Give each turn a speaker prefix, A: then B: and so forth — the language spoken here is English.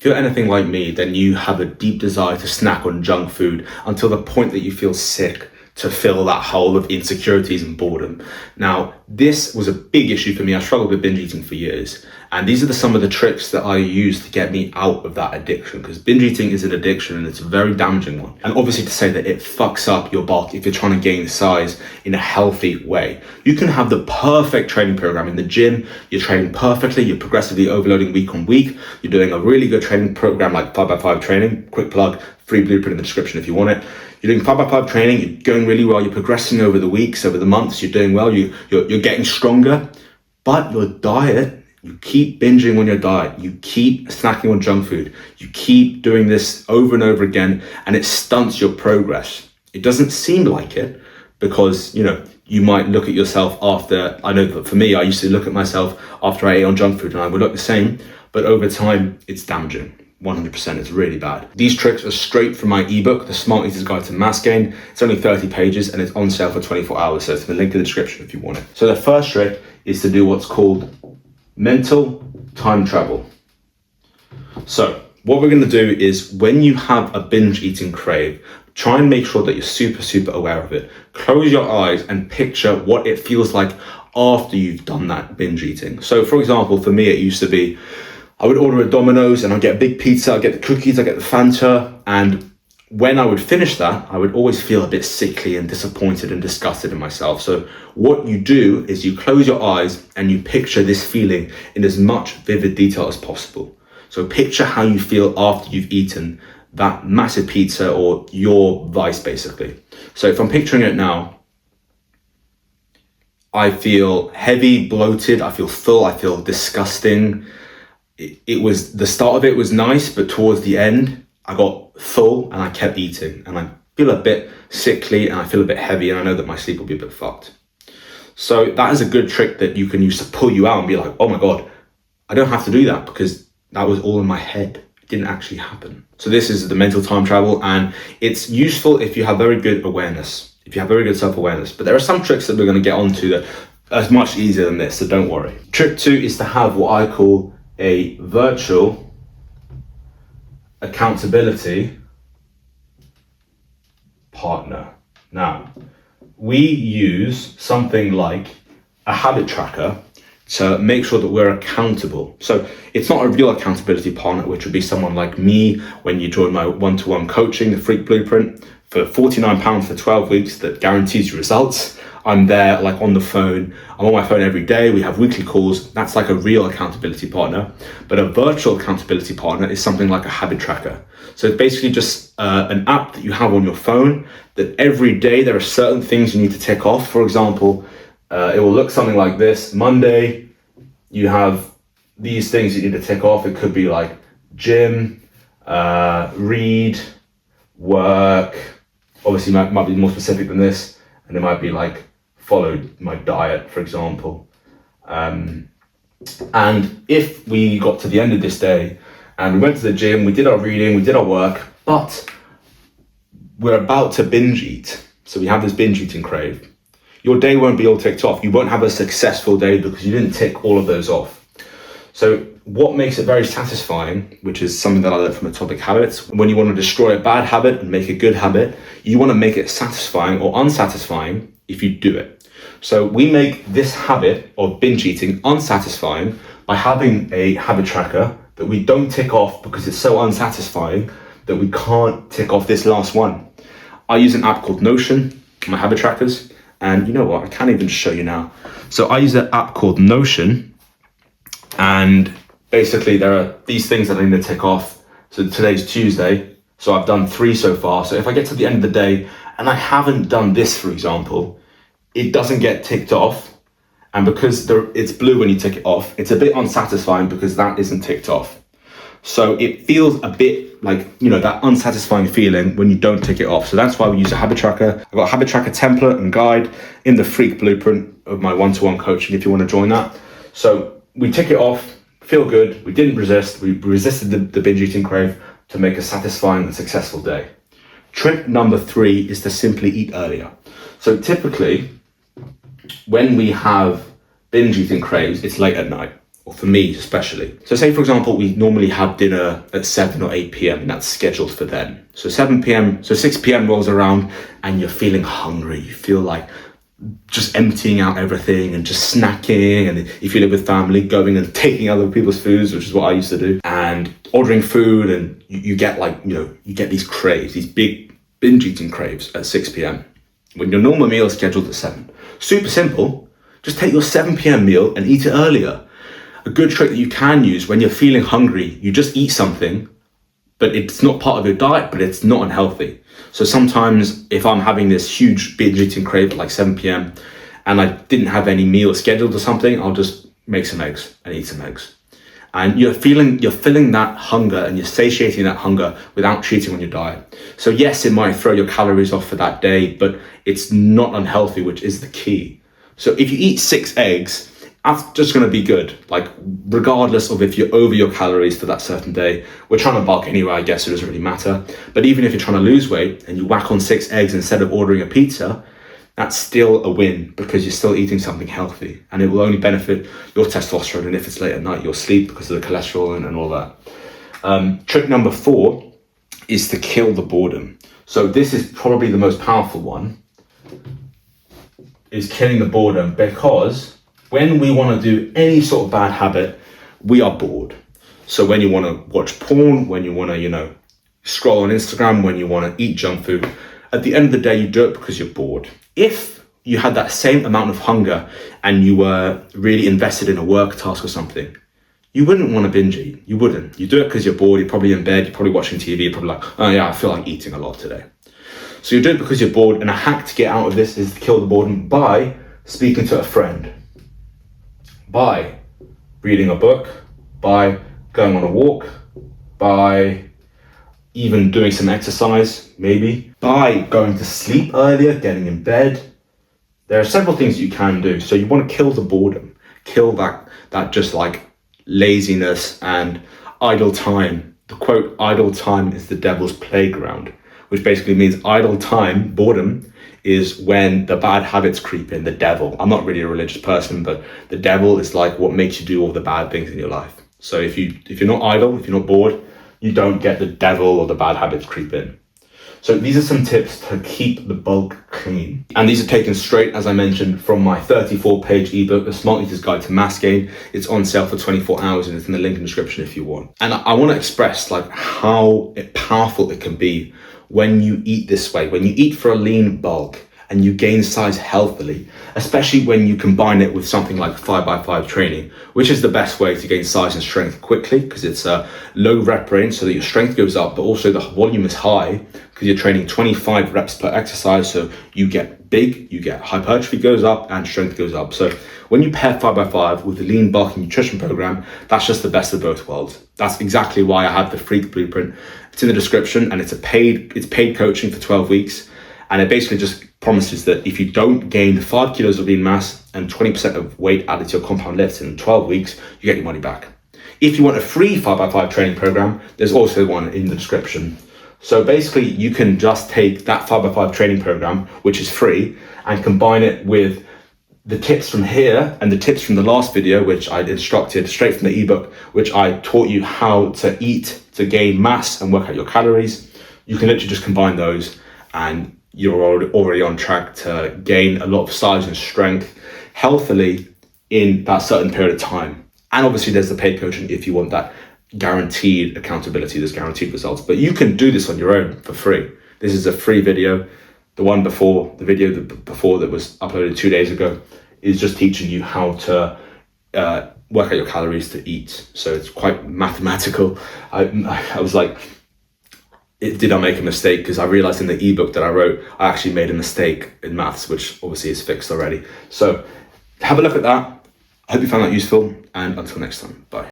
A: If you're anything like me, then you have a deep desire to snack on junk food until the point that you feel sick to fill that hole of insecurities and boredom. Now, this was a big issue for me. I struggled with binge eating for years. And these are some of the tricks that I use to get me out of that addiction, because binge eating is an addiction and it's a very damaging one. And obviously to say that it fucks up your bulk if you're trying to gain size in a healthy way. You can have the perfect training program in the gym. You're training perfectly. You're progressively overloading week on week. You're doing a really good training program like 5x5 training. Quick plug, free blueprint in the description if you want it. You're doing 5x5 training, you're going really well, you're progressing over the weeks, over the months, you're doing well, you're getting stronger, but your diet, you keep binging on your diet, you keep snacking on junk food, you keep doing this over and over again, and it stunts your progress. It doesn't seem like it because, you might look at yourself after, I know that for me, I used to look at myself after I ate on junk food and I would look the same, but over time, it's damaging. 100%, it's really bad. These tricks are straight from my ebook, The Smart Eater's Guide to Mass Gain. It's only 30 pages and it's on sale for 24 hours. So it's in the link in the description if you want it. So the first trick is to do what's called mental time travel. So what we're gonna do is when you have a binge eating crave, try and make sure that you're super, super aware of it. Close your eyes and picture what it feels like after you've done that binge eating. So for example, for me, it used to be, I would order a Domino's and I'd get a big pizza, I'd get the cookies, I'd get the Fanta. And when I would finish that, I would always feel a bit sickly and disappointed and disgusted in myself. So what you do is you close your eyes and you picture this feeling in as much vivid detail as possible. So picture how you feel after you've eaten that massive pizza or your vice basically. So if I'm picturing it now, I feel heavy, bloated, I feel full, I feel disgusting. It was, the start of it was nice, but towards the end, I got full and I kept eating and I feel a bit sickly and I feel a bit heavy and I know that my sleep will be a bit fucked. So that is a good trick that you can use to pull you out and be like, oh my God, I don't have to do that because that was all in my head. It didn't actually happen. So this is the mental time travel and it's useful if you have very good awareness, if you have very good self-awareness. But there are some tricks that we're going to get onto that are much easier than this, so don't worry. Trick 2 is to have what I call a virtual accountability partner. Now, we use something like a habit tracker to make sure that we're accountable. So it's not a real accountability partner, which would be someone like me when you join my one-to-one coaching, the Freak Blueprint, for £49 for 12 weeks that guarantees you results. I'm there like on the phone. I'm on my phone every day. We have weekly calls. That's like a real accountability partner. But a virtual accountability partner is something like a habit tracker. So it's basically just an app that you have on your phone that every day there are certain things you need to tick off. For example, it will look something like this. Monday, you have these things you need to tick off. It could be like gym, read, work. Obviously, might be more specific than this. And it might be like follow my diet, for example. And if we got to the end of this day and we went to the gym, we did our reading, we did our work, but we're about to binge eat. So we have this binge eating crave. Your day won't be all ticked off. You won't have a successful day because you didn't tick all of those off. So what makes it very satisfying, which is something that I learned from Atomic Habits, when you want to destroy a bad habit and make a good habit, you want to make it satisfying or unsatisfying if you do it. So we make this habit of binge eating unsatisfying by having a habit tracker that we don't tick off because it's so unsatisfying that we can't tick off this last one. I use an app called Notion, my habit trackers, and you know what, I can't even show you now. So I use an app called Notion, and basically there are these things that I need to tick off. So today's Tuesday, so I've done 3 so far. So if I get to the end of the day and I haven't done this, for example, it doesn't get ticked off. And because it's blue when you tick it off, it's a bit unsatisfying because that isn't ticked off. So it feels a bit like, that unsatisfying feeling when you don't tick it off. So that's why we use a habit tracker. I've got a habit tracker template and guide in the Freak Blueprint of my one-to-one coaching if you want to join that. So we tick it off, feel good, we didn't resist, we resisted the binge eating crave to make a satisfying and successful day. Trick number 3 is to simply eat earlier. So typically, when we have binge eating craves, it's late at night. or for me especially. So say for example, we normally have dinner at 7 or 8 p.m. and that's scheduled for then. So 7 p.m, so 6 p.m. rolls around and you're feeling hungry. You feel like just emptying out everything and just snacking. And if you live with family, going and taking other people's foods, which is what I used to do, and ordering food, and you get you get these craves, these big binge eating craves at 6 p.m. when your normal meal is scheduled at 7. Super simple. Just take your 7 p.m. meal and eat it earlier. A good trick that you can use when you're feeling hungry, you just eat something, but it's not part of your diet, but it's not unhealthy. So sometimes if I'm having this huge binge eating crave at like 7 p.m. and I didn't have any meal scheduled or something, I'll just make some eggs and eat some eggs. And you're filling that hunger and you're satiating that hunger without cheating on your diet. So yes, it might throw your calories off for that day, but it's not unhealthy, which is the key. So if you eat 6 eggs, that's just going to be good. Like regardless of if you're over your calories for that certain day. We're trying to bulk anyway, I guess it doesn't really matter. But even if you're trying to lose weight and you whack on 6 eggs instead of ordering a pizza, that's still a win because you're still eating something healthy, and it will only benefit your testosterone, and if it's late at night, your sleep because of the cholesterol and all that. Trick number 4 is to kill the boredom. So this is probably the most powerful one, is killing the boredom, because when we want to do any sort of bad habit, we are bored. So when you want to watch porn, when you want to, scroll on Instagram, when you want to eat junk food, at the end of the day, you do it because you're bored. If you had that same amount of hunger and you were really invested in a work task or something, you wouldn't want to binge eat. You wouldn't. You do it because you're bored. You're probably in bed. You're probably watching TV. You're probably like, oh yeah, I feel like eating a lot today. So you do it because you're bored. And a hack to get out of this is to kill the boredom by speaking to a friend, by reading a book, by going on a walk, by even doing some exercise, maybe, by going to sleep earlier, getting in bed. There are several things you can do. So you want to kill the boredom, kill that just like laziness and idle time. The quote, idle time is the devil's playground, which basically means idle time, boredom, is when the bad habits creep in, the devil. I'm not really a religious person, but the devil is like what makes you do all the bad things in your life. So if you're not idle, if you're not bored, you don't get the devil or the bad habits creep in. So these are some tips to keep the bulk clean. And these are taken straight, as I mentioned, from my 34-page ebook, The Smart Eater's Guide to Mass Gain. It's on sale for 24 hours and it's in the link in the description if you want. And I want to express like how powerful it can be when you eat this way, when you eat for a lean bulk and you gain size healthily, especially when you combine it with something like 5x5 training, which is the best way to gain size and strength quickly because it's a low rep range so that your strength goes up, but also the volume is high because you're training 25 reps per exercise. So you get big, you get hypertrophy goes up and strength goes up. So when you pair 5x5 with the lean bulk and nutrition program, that's just the best of both worlds. That's exactly why I have the free blueprint. It's in the description and it's paid coaching for 12 weeks. And it basically just promises that if you don't gain 5 kilos of lean mass and 20% of weight added to your compound lifts in 12 weeks, you get your money back. If you want a free 5x5 training program, there's also one in the description. So basically you can just take that 5x5 training program, which is free, and combine it with the tips from here and the tips from the last video, which I instructed straight from the ebook, which I taught you how to eat to gain mass and work out your calories. You can literally just combine those and you're already on track to gain a lot of size and strength healthily in that certain period of time. And obviously there's the paid coaching if you want that guaranteed accountability, there's guaranteed results, but you can do this on your own for free. This is a free video. The one before, the video before that was uploaded 2 days ago, is just teaching you how to work out your calories to eat. So it's quite mathematical. I was like, did I make a mistake? Because I realized in the ebook that I wrote, I actually made a mistake in maths, which obviously is fixed already. So have a look at that. I hope you found that useful, and until next time, bye.